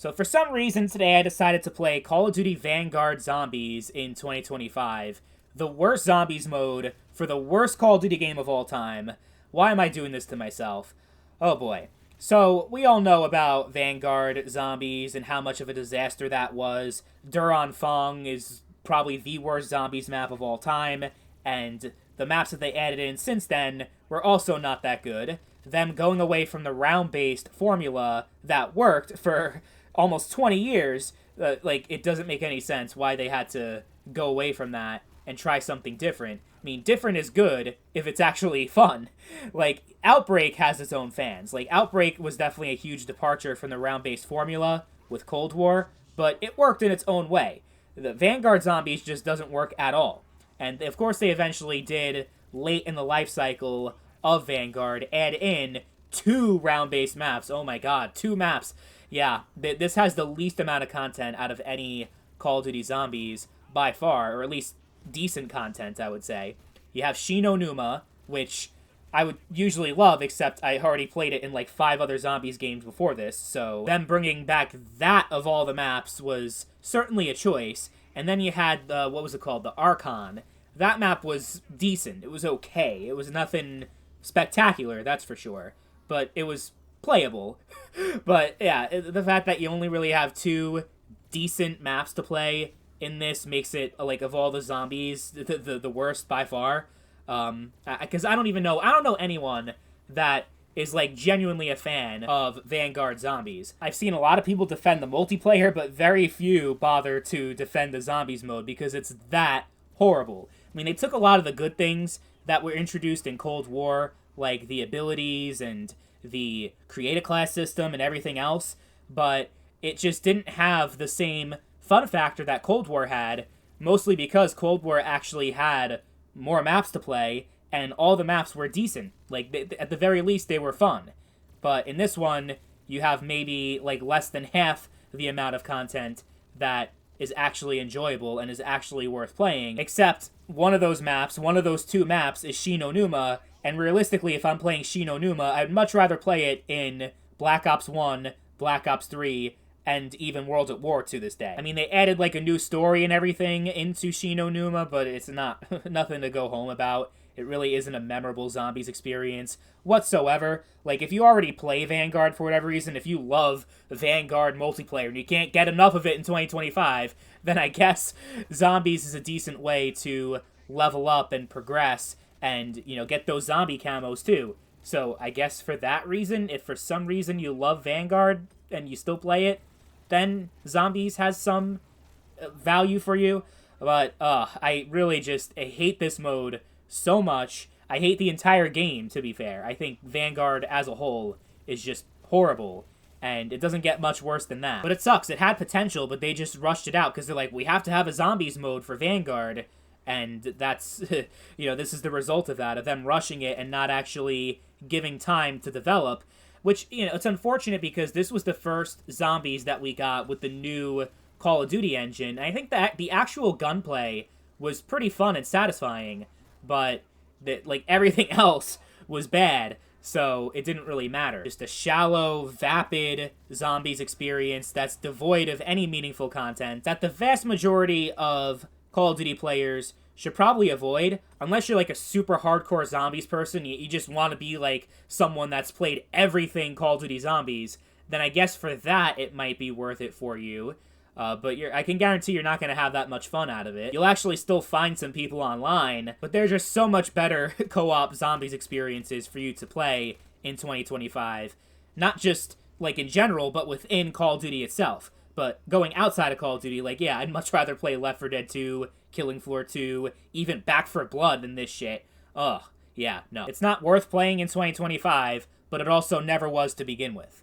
So for some reason today I decided to play Call of Duty Vanguard Zombies in 2025. The worst zombies mode for the worst Call of Duty game of all time. Why am I doing this to myself? Oh boy. So, we all know about Vanguard Zombies and how much of a disaster that was. Duran Fong is probably the worst zombies map of all time, and the maps that they added in since then were also not that good. Them going away from the round-based formula that worked for almost 20 years, it doesn't make any sense why they had to go away from that and try something different. I mean, different is good if it's actually fun. Outbreak has its own fans. Outbreak was definitely a huge departure from the round-based formula with Cold War, but it worked in its own way. The Vanguard Zombies just doesn't work at all. And, of course, they eventually did, late in the life cycle of Vanguard, add in 2 round-based maps. Oh my god, 2 maps. Yeah, this has the least amount of content out of any Call of Duty Zombies by far, or at least decent content, I would say. You have Shin Onuma, which I would usually love, except I already played it in 5 other Zombies games before this, so them bringing back that of all the maps was certainly a choice. And then you had what was it called? The Archon. That map was decent. It was okay. It was nothing spectacular, that's for sure. But it was playable. But yeah, the fact that you only really have 2 decent maps to play in this makes it, of all the zombies, the worst by far. Because I don't know anyone that is, genuinely a fan of Vanguard Zombies. I've seen a lot of people defend the multiplayer, but very few bother to defend the zombies mode because it's that horrible. I mean, they took a lot of the good things that were introduced in Cold War, like the abilities and the create a class system and everything else, but it just didn't have the same fun factor that Cold War had, mostly because Cold War actually had more maps to play, and all the maps were decent. At the very least, they were fun. But in this one, you have maybe, less than half the amount of content that is actually enjoyable and is actually worth playing, except one of those 2 maps is Shin Onuma, and realistically, if I'm playing Shin Onuma, I'd much rather play it in Black Ops 1, Black Ops 3, and even World at War to this day. I mean, they added, a new story and everything into Shin Onuma, but it's not nothing to go home about. It really isn't a memorable zombies experience whatsoever. If you already play Vanguard for whatever reason, if you love Vanguard multiplayer and you can't get enough of it in 2025, then I guess Zombies is a decent way to level up and progress and, get those zombie camos too. So I guess for that reason, if for some reason you love Vanguard and you still play it, then Zombies has some value for you. But I really I hate this mode so much. I hate the entire game, to be fair. I think Vanguard as a whole is just horrible, and it doesn't get much worse than that. But it sucks. It had potential, but they just rushed it out because they're like, we have to have a zombies mode for Vanguard, and that's, this is the result of that, of them rushing it and not actually giving time to develop, which, it's unfortunate because this was the first Zombies that we got with the new Call of Duty engine, and I think that the actual gunplay was pretty fun and satisfying, but everything else was bad, so it didn't really matter. Just a shallow, vapid Zombies experience that's devoid of any meaningful content that the vast majority of Call of Duty players should probably avoid, unless you're a super hardcore Zombies person, you just want to be someone that's played everything Call of Duty Zombies, then I guess for that it might be worth it for you. But I can guarantee you're not going to have that much fun out of it. You'll actually still find some people online, but there's just so much better co-op Zombies experiences for you to play in 2025. Not just, in general, but within Call of Duty itself. But going outside of Call of Duty, I'd much rather play Left 4 Dead 2, Killing Floor 2, even Back 4 Blood than this shit. Ugh, yeah, no. It's not worth playing in 2025, but it also never was to begin with.